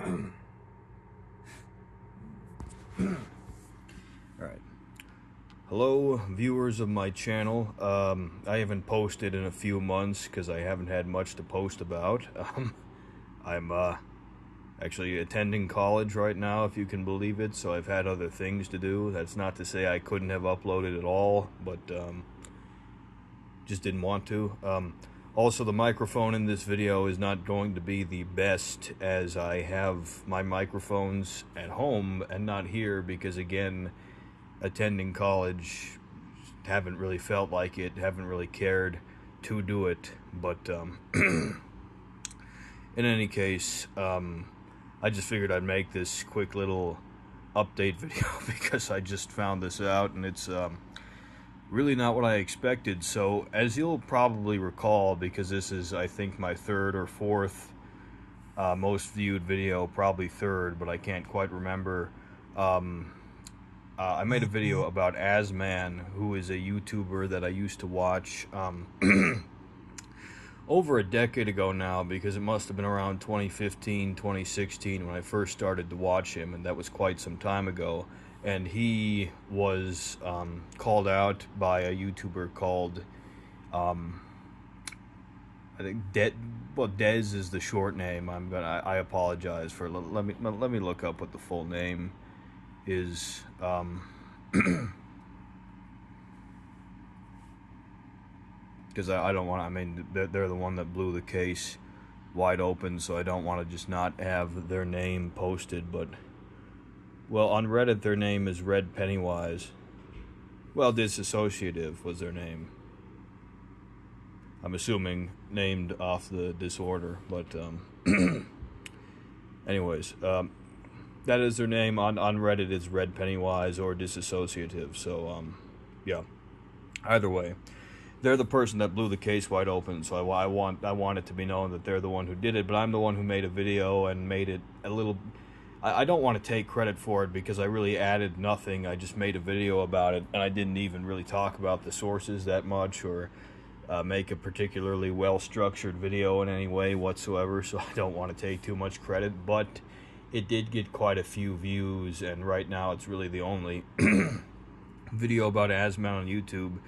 Alright. Hello, viewers of my channel. I haven't posted in a few months because I haven't had much to post about. I'm actually attending college right now, if you can believe it, so I've had other things to do. That's not to say I couldn't have uploaded at all, but just didn't want to. Also, the microphone in this video is not going to be the best, as I have my microphones at home and not here because, again, attending college, haven't really felt like it, haven't really cared to do it. But in any case, I just figured I'd make this quick little update video because I just found this out, and it's really not what I expected. So, as you'll probably recall, because this is, I think, my third or fourth most viewed video, probably third, but I can't quite remember. I made a video about AzzMan, who is a YouTuber that I used to watch over a decade ago now, because it must have been around 2015, 2016 when I first started to watch him, and that was quite some time ago. And he was called out by a YouTuber called, I think Dez is the short name. I apologize for. Let me look up what the full name is. Because I don't want. I mean, they're the one that blew the case wide open, so I don't want to just not have their name posted. But, well, on Reddit, their name is Red Pennywise. Well, Disassociative was their name. I'm assuming named off the disorder, but anyways, that is their name. On Reddit, it's Red Pennywise or Disassociative. So yeah. Either way, they're the person that blew the case wide open. So I want it to be known that they're the one who did it. But I'm the one who made a video and made it a little. I don't want to take credit for it because I really added nothing. I just made a video about it, and I didn't even really talk about the sources that much or make a particularly well-structured video in any way whatsoever. So I don't want to take too much credit, but it did get quite a few views, and right now it's really the only video about AzzMan on YouTube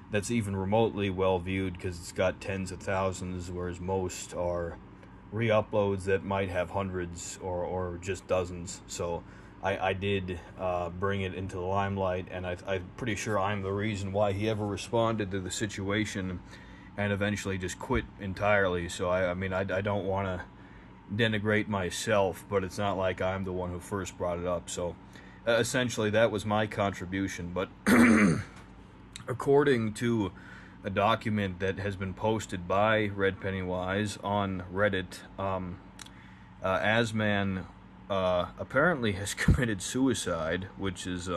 that's even remotely well viewed, because it's got tens of thousands, whereas most are re-uploads that might have hundreds or just dozens. So I did bring it into the limelight, and I'm pretty sure I'm the reason why he ever responded to the situation and eventually just quit entirely. So I mean, I don't want to denigrate myself, but it's not like I'm the one who first brought it up. So essentially that was my contribution. But according to a document that has been posted by Red Pennywise on Reddit, AzzMan apparently has committed suicide, which is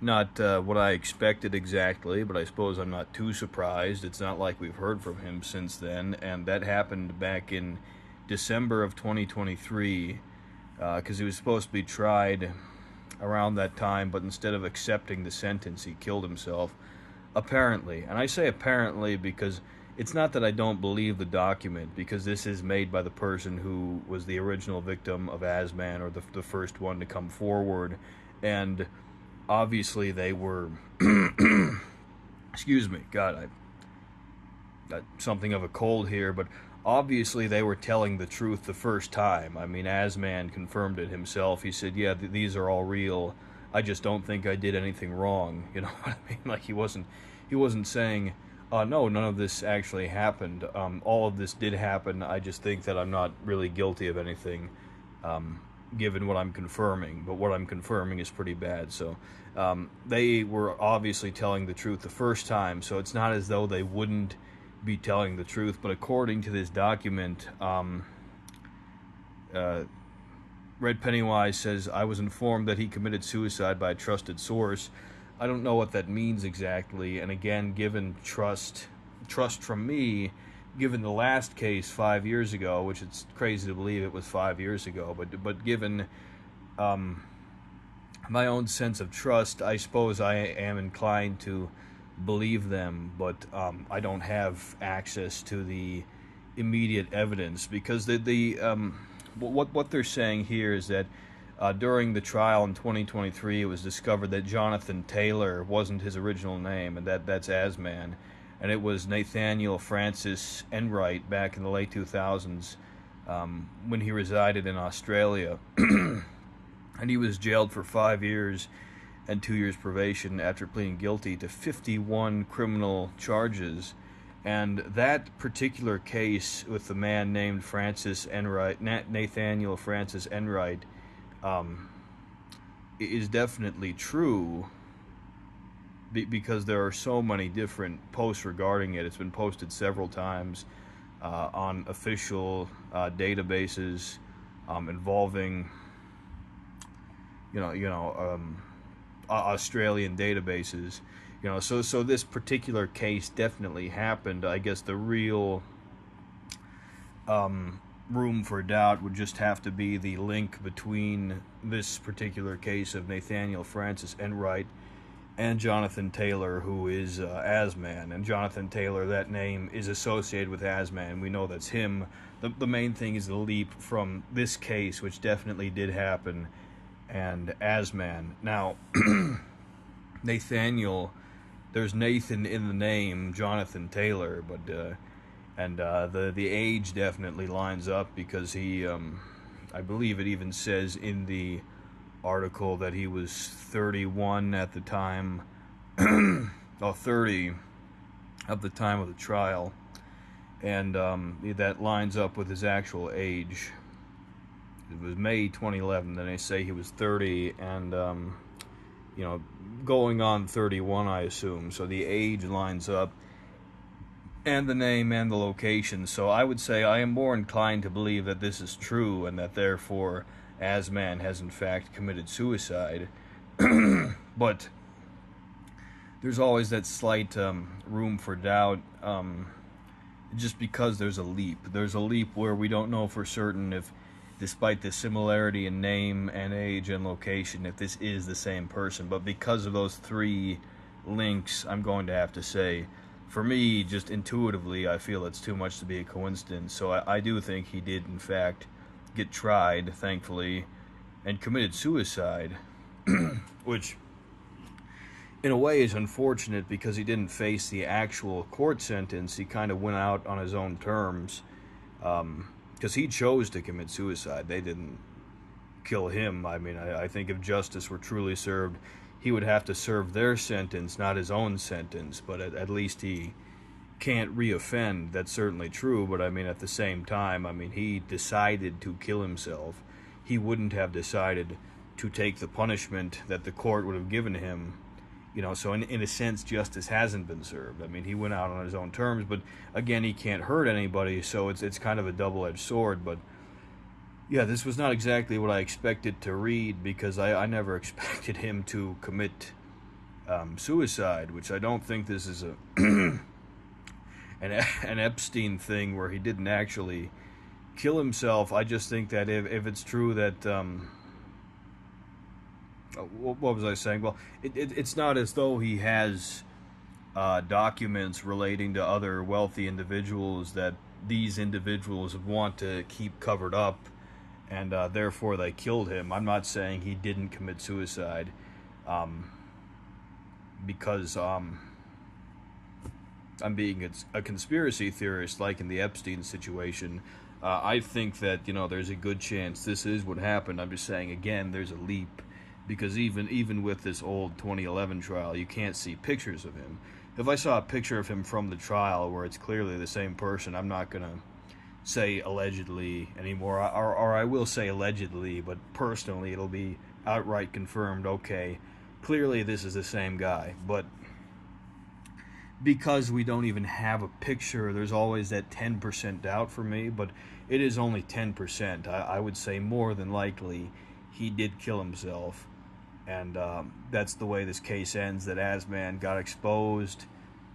not what I expected exactly, but I suppose I'm not too surprised. It's not like we've heard from him since then, and that happened back in December of 2023, because he was supposed to be tried around that time, but instead of accepting the sentence, he killed himself, apparently. And I say apparently because it's not that I don't believe the document, because this is made by the person who was the original victim of AzzMan, or the first one to come forward, and obviously they were excuse me, God, I got something of a cold here, but obviously they were telling the truth the first time. I mean, AzzMan confirmed it himself. He said, yeah, these are all real. I just don't think I did anything wrong. You know what I mean? Like, he wasn't saying, no, none of this actually happened. All of this did happen. I just think that I'm not really guilty of anything, given what I'm confirming. But what I'm confirming is pretty bad. So they were obviously telling the truth the first time. So it's not as though they wouldn't be telling the truth. But according to this document, Red Pennywise says, I was informed that he committed suicide by a trusted source. I don't know what that means exactly, and again, given trust from me, given the last case 5 years ago, which it's crazy to believe it was 5 years ago, but given my own sense of trust, I suppose I am inclined to believe them, but I don't have access to the immediate evidence, because the what they're saying here is that during the trial in 2023, it was discovered that Jonathan Taylor wasn't his original name, and that's AzzMan, and it was Nathaniel Francis Enright back in the late 2000s when he resided in Australia, and he was jailed for 5 years and 2 years probation after pleading guilty to 51 criminal charges. And that particular case with the man named Nathaniel Francis Enright, is definitely true because there are so many different posts regarding it. It's been posted several times on official databases involving, Australian databases. So this particular case definitely happened. I guess the real room for doubt would just have to be the link between this particular case of Nathaniel Francis Enright and Jonathan Taylor, who is AzzMan. And Jonathan Taylor, that name is associated with AzzMan. We know that's him. The main thing is the leap from this case, which definitely did happen, and AzzMan. Now, Nathaniel, there's Nathan in the name, Jonathan Taylor, but the age definitely lines up because he, I believe it even says in the article that he was 31 at the time, 30 at the time of the trial, and that lines up with his actual age. It was May 2011, then they say he was 30, and going on 31, I assume. So the age lines up, and the name and the location. So I would say I am more inclined to believe that this is true, and that therefore AzzMan has in fact committed suicide. But there's always that slight room for doubt, just because there's a leap. There's a leap where we don't know for certain if, despite the similarity in name and age and location, if this is the same person. But because of those three links, I'm going to have to say, for me, just intuitively, I feel it's too much to be a coincidence. So I do think he did, in fact, get tried, thankfully, and committed suicide, which, in a way, is unfortunate because he didn't face the actual court sentence. He kind of went out on his own terms, because he chose to commit suicide. They didn't kill him. I mean, I think if justice were truly served, he would have to serve their sentence, not his own sentence. But at least he can't reoffend. That's certainly true. But I mean, at the same time, I mean, he decided to kill himself. He wouldn't have decided to take the punishment that the court would have given him. So in a sense, justice hasn't been served. I mean, he went out on his own terms, but again, he can't hurt anybody, so it's kind of a double-edged sword. But yeah, this was not exactly what I expected to read, because I never expected him to commit suicide, which I don't think this is an Epstein thing where he didn't actually kill himself. I just think that if it's true that what was I saying? Well, it's not as though he has documents relating to other wealthy individuals that these individuals want to keep covered up, and therefore they killed him. I'm not saying he didn't commit suicide because I'm being a conspiracy theorist, like in the Epstein situation. I think that there's a good chance this is what happened. I'm just saying, again, there's a leap. Because even with this old 2011 trial, you can't see pictures of him. If I saw a picture of him from the trial where it's clearly the same person, I'm not going to say allegedly anymore. Or I will say allegedly, but personally it'll be outright confirmed, okay, clearly this is the same guy. But because we don't even have a picture, there's always that 10% doubt for me. But it is only 10%. I would say more than likely he did kill himself. And that's the way this case ends, that AzzMan got exposed,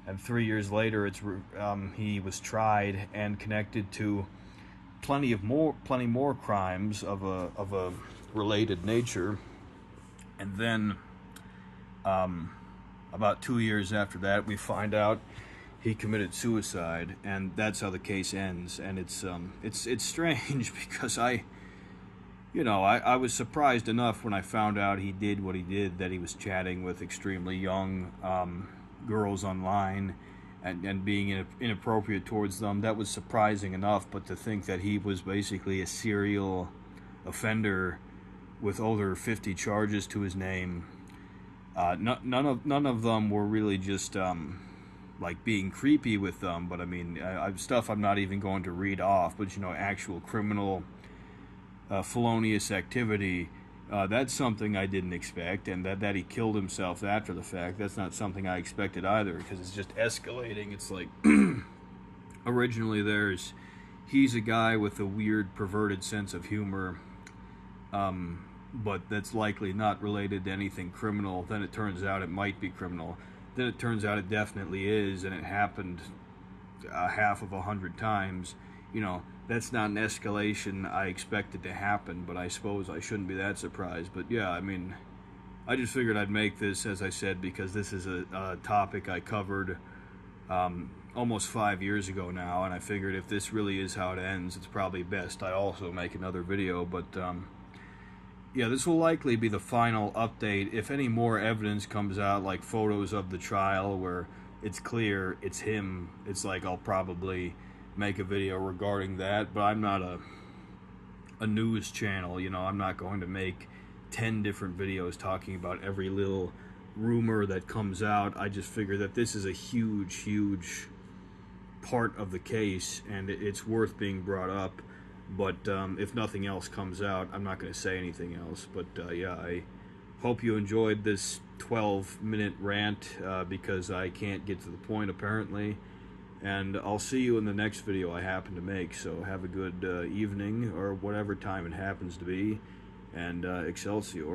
and 3 years later he was tried and connected to plenty more crimes of a related nature. And then about 2 years after that, we find out he committed suicide, and that's how the case ends. And it's strange because I you know, I was surprised enough when I found out he did what he did, that he was chatting with extremely young girls online and being inappropriate towards them. That was surprising enough, but to think that he was basically a serial offender with over 50 charges to his name, none of them were really just like being creepy with them, but I mean, stuff I'm not even going to read off, but you know, actual criminal felonious activity. That's something I didn't expect, and that he killed himself after the fact, that's not something I expected either, because it's just escalating. It's like, originally he's a guy with a weird, perverted sense of humor, but that's likely not related to anything criminal. Then it turns out it might be criminal. Then it turns out it definitely is, and it happened half of 100 times. You know, that's not an escalation I expected to happen, but I suppose I shouldn't be that surprised. But yeah, I mean, I just figured I'd make this, as I said, because this is a topic I covered almost 5 years ago now, and I figured if this really is how it ends, it's probably best I also make another video. But yeah, this will likely be the final update. If any more evidence comes out, like photos of the trial where it's clear it's him, it's like I'll probably make a video regarding that. But I'm not a news channel, you know. I'm not going to make 10 different videos talking about every little rumor that comes out. I just figure that this is a huge part of the case, and it's worth being brought up. But if nothing else comes out, I'm not going to say anything else. But yeah, I hope you enjoyed this 12-minute rant, because I can't get to the point apparently. And I'll see you in the next video I happen to make. So have a good evening, or whatever time it happens to be, and Excelsior.